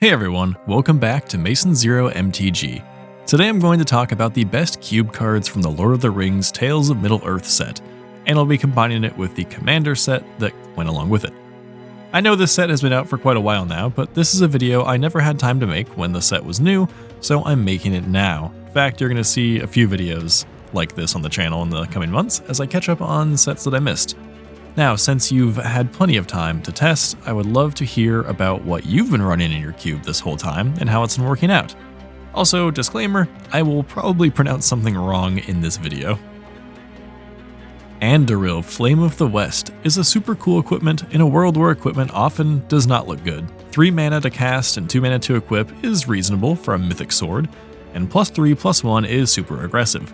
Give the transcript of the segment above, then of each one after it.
Hey everyone, welcome back to Masonzero MTG. Today I'm going to talk about the best cube cards from the Lord of the Rings Tales of Middle-earth set, and I'll be combining it with the Commander set that went along with it. I know this set has been out for quite a while now, but this is a video I never had time to make when the set was new, so I'm making it now. In fact, you're going to see a few videos like this on the channel in the coming months as I catch up on sets that I missed. Now, since you've had plenty of time to test, I would love to hear about what you've been running in your cube this whole time and how it's been working out. Also, disclaimer, I will probably pronounce something wrong in this video. Anduril, Flame of the West, is a super cool equipment in a world where equipment often does not look good. 3 mana to cast and 2 mana to equip is reasonable for a mythic sword, and +3/+1 is super aggressive.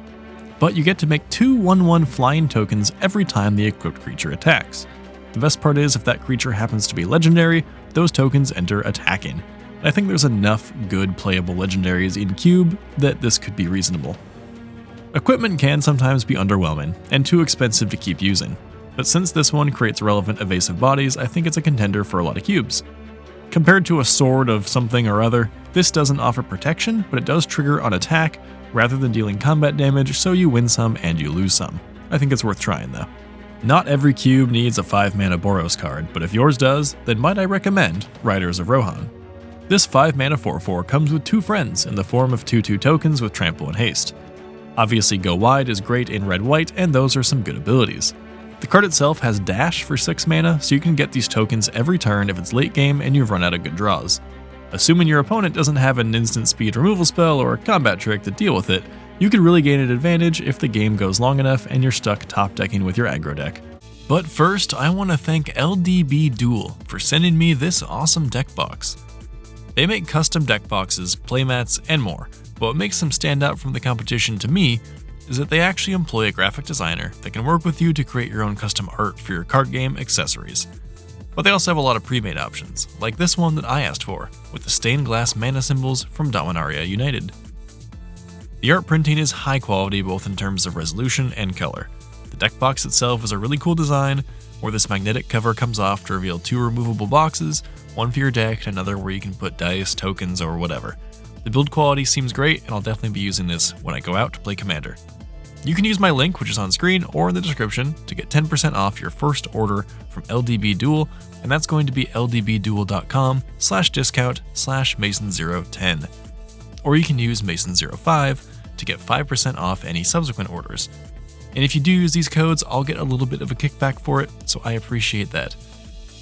But you get to make 2 1/1 flying tokens every time the equipped creature attacks. The best part is if that creature happens to be legendary, those tokens enter attacking. I think there's enough good playable legendaries in Cube that this could be reasonable. Equipment can sometimes be underwhelming and too expensive to keep using, but since this one creates relevant evasive bodies, I think it's a contender for a lot of cubes. Compared to a sword of something or other, this doesn't offer protection, but it does trigger on attack rather than dealing combat damage, so you win some and you lose some. I think it's worth trying though. Not every cube needs a 5 mana Boros card, but if yours does, then might I recommend Riders of Rohan. This 5 mana 4/4 comes with 2 friends in the form of 2/2 tokens with trample and haste. Obviously Go Wide is great in red-white, and those are some good abilities. The card itself has dash for 6 mana, so you can get these tokens every turn if it's late game and you've run out of good draws. Assuming your opponent doesn't have an instant speed removal spell or a combat trick to deal with it, you could really gain an advantage if the game goes long enough and you're stuck top decking with your aggro deck. But first, I want to thank LDB Duel for sending me this awesome deck box. They make custom deck boxes, playmats, and more, but what makes them stand out from the competition to me is that they actually employ a graphic designer that can work with you to create your own custom art for your card game accessories. But they also have a lot of pre-made options, like this one that I asked for, with the stained glass mana symbols from Dominaria United. The art printing is high quality both in terms of resolution and color. The deck box itself is a really cool design, where this magnetic cover comes off to reveal 2 removable boxes, one for your deck and another where you can put dice, tokens, or whatever. The build quality seems great, and I'll definitely be using this when I go out to play Commander. You can use my link, which is on screen or in the description, to get 10% off your first order from LDB Duel, and that's going to be ldbduel.com/discount/Masonzero10. Or you can use Masonzero5 to get 5% off any subsequent orders. And if you do use these codes, I'll get a little bit of a kickback for it, so I appreciate that.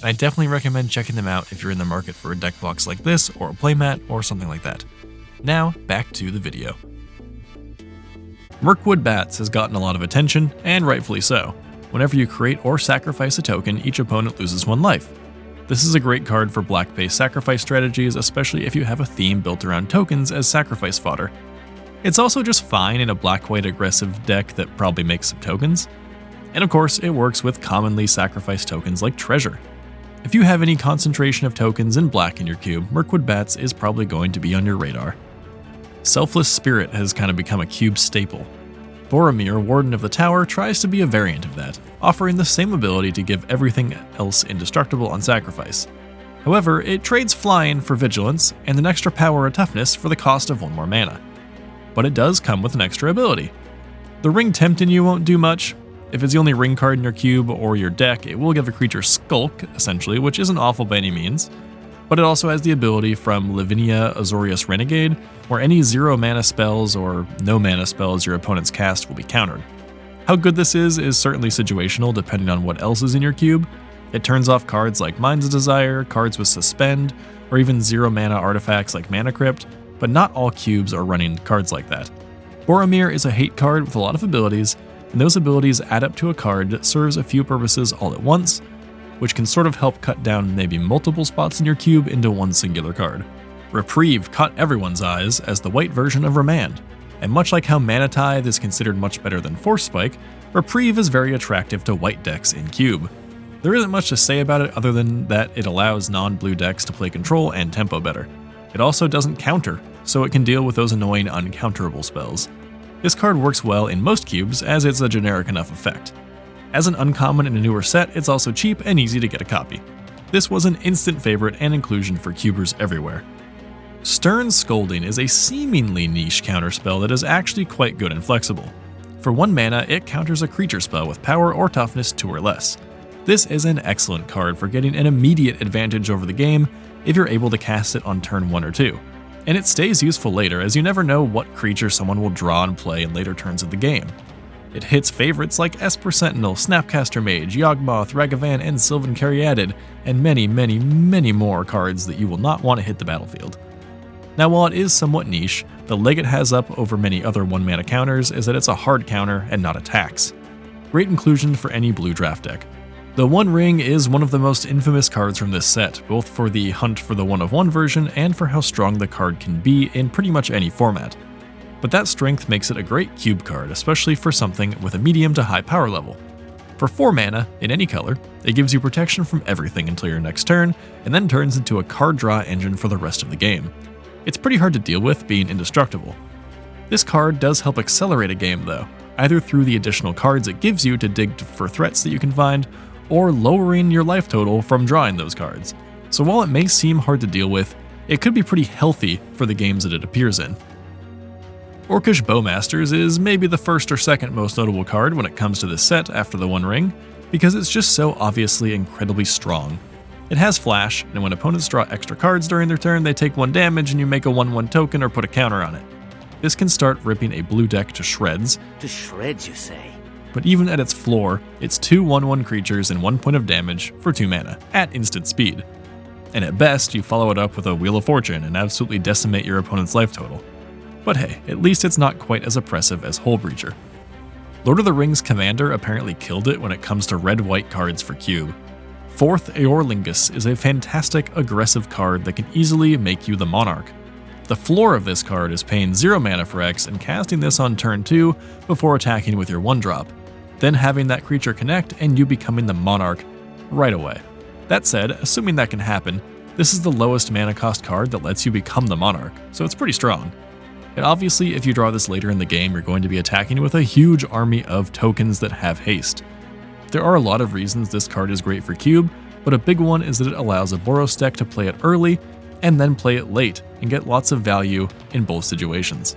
And I definitely recommend checking them out if you're in the market for a deck box like this, or a playmat, or something like that. Now, back to the video. Mirkwood Bats has gotten a lot of attention, and rightfully so. Whenever you create or sacrifice a token, each opponent loses 1 life. This is a great card for black-based sacrifice strategies, especially if you have a theme built around tokens as sacrifice fodder. It's also just fine in a black-white aggressive deck that probably makes some tokens. And of course, it works with commonly sacrificed tokens like Treasure. If you have any concentration of tokens in black in your cube, Mirkwood Bats is probably going to be on your radar. Selfless Spirit has kind of become a cube staple. Boromir, Warden of the Tower, tries to be a variant of that, offering the same ability to give everything else indestructible on sacrifice. However, it trades flying for vigilance and an extra power or toughness for the cost of 1 more mana. But it does come with an extra ability. The Ring Tempting You won't do much. If it's the only ring card in your cube or your deck, it will give a creature Skulk, essentially, which isn't awful by any means. But it also has the ability from Lavinia Azorius Renegade, where any 0 mana spells or no mana spells your opponents cast will be countered. How good this is certainly situational depending on what else is in your cube. It turns off cards like Mind's Desire, cards with Suspend, or even 0 mana artifacts like Mana Crypt, but not all cubes are running cards like that. Boromir is a hate card with a lot of abilities, and those abilities add up to a card that serves a few purposes all at once, which can sort of help cut down maybe multiple spots in your cube into one singular card. Reprieve caught everyone's eyes as the white version of Remand, and much like how Mana Tithe is considered much better than Force Spike, Reprieve is very attractive to white decks in Cube. There isn't much to say about it other than that it allows non-blue decks to play control and tempo better. It also doesn't counter, so it can deal with those annoying uncounterable spells. This card works well in most cubes as it's a generic enough effect. As an uncommon in a newer set, it's also cheap and easy to get a copy. This was an instant favorite and inclusion for cubers everywhere. Stern Scolding is a seemingly niche counterspell that is actually quite good and flexible. For 1 mana, it counters a creature spell with power or toughness 2 or less. This is an excellent card for getting an immediate advantage over the game if you're able to cast it on turn 1 or 2. And it stays useful later, as you never know what creature someone will draw and play in later turns of the game. It hits favorites like Esper Sentinel, Snapcaster Mage, Yawgmoth, Ragavan, and Sylvan Caryatid, and many, many, many more cards that you will not want to hit the battlefield. Now, while it is somewhat niche, the leg it has up over many other 1-mana counters is that it's a hard counter and not a tax. Great inclusion for any blue draft deck. The One Ring is one of the most infamous cards from this set, both for the hunt for the 1/1 version and for how strong the card can be in pretty much any format. But that strength makes it a great cube card, especially for something with a medium to high power level. For 4 mana, in any color, it gives you protection from everything until your next turn, and then turns into a card draw engine for the rest of the game. It's pretty hard to deal with, being indestructible. This card does help accelerate a game though, either through the additional cards it gives you to dig for threats that you can find, or lowering your life total from drawing those cards. So while it may seem hard to deal with, it could be pretty healthy for the games that it appears in. Orcish Bowmasters is maybe the first or second most notable card when it comes to this set after the One Ring, because it's just so obviously incredibly strong. It has flash, and when opponents draw extra cards during their turn, they take 1 damage and you make a 1/1 token or put a counter on it. This can start ripping a blue deck to shreds. To shreds, you say? But even at its floor, it's 2 1/1 creatures and 1 point of damage for 2 mana, at instant speed. And at best, you follow it up with a Wheel of Fortune and absolutely decimate your opponent's life total. But hey, at least it's not quite as oppressive as Hullbreacher. Lord of the Rings Commander apparently killed it when it comes to red-white cards for cube. 4th Eor Lingus is a fantastic aggressive card that can easily make you the Monarch. The floor of this card is paying 0 mana for X and casting this on turn 2 before attacking with your 1-drop, then having that creature connect and you becoming the Monarch right away. That said, assuming that can happen, this is the lowest mana cost card that lets you become the Monarch, so it's pretty strong. And obviously, if you draw this later in the game, you're going to be attacking with a huge army of tokens that have haste. There are a lot of reasons this card is great for cube, but a big one is that it allows a Boros deck to play it early and then play it late and get lots of value in both situations.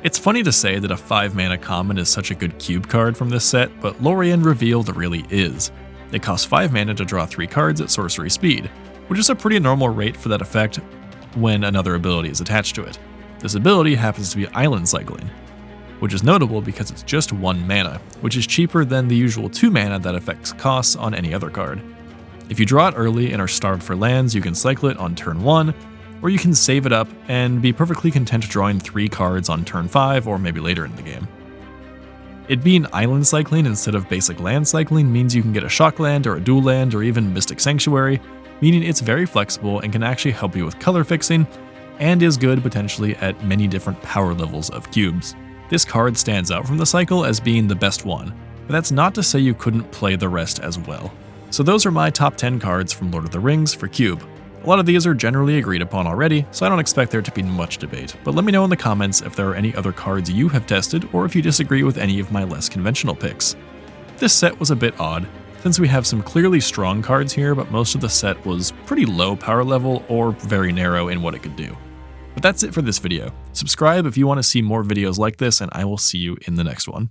It's funny to say that a 5 mana common is such a good cube card from this set, but Lorien Revealed really is. It costs 5 mana to draw 3 cards at sorcery speed, which is a pretty normal rate for that effect when another ability is attached to it. This ability happens to be Island Cycling, which is notable because it's just 1 mana, which is cheaper than the usual 2 mana that affects costs on any other card. If you draw it early and are starved for lands, you can cycle it on turn 1, or you can save it up and be perfectly content drawing 3 cards on turn 5 or maybe later in the game. It being Island Cycling instead of basic land cycling means you can get a shock land or a dual land or even Mystic Sanctuary, meaning it's very flexible and can actually help you with color fixing, and is good potentially at many different power levels of cubes. This card stands out from the cycle as being the best one, but that's not to say you couldn't play the rest as well. So those are my top 10 cards from Lord of the Rings for cube. A lot of these are generally agreed upon already, so I don't expect there to be much debate, but let me know in the comments if there are any other cards you have tested or if you disagree with any of my less conventional picks. This set was a bit odd, since we have some clearly strong cards here, but most of the set was pretty low power level or very narrow in what it could do. But that's it for this video. Subscribe if you want to see more videos like this, and I will see you in the next one.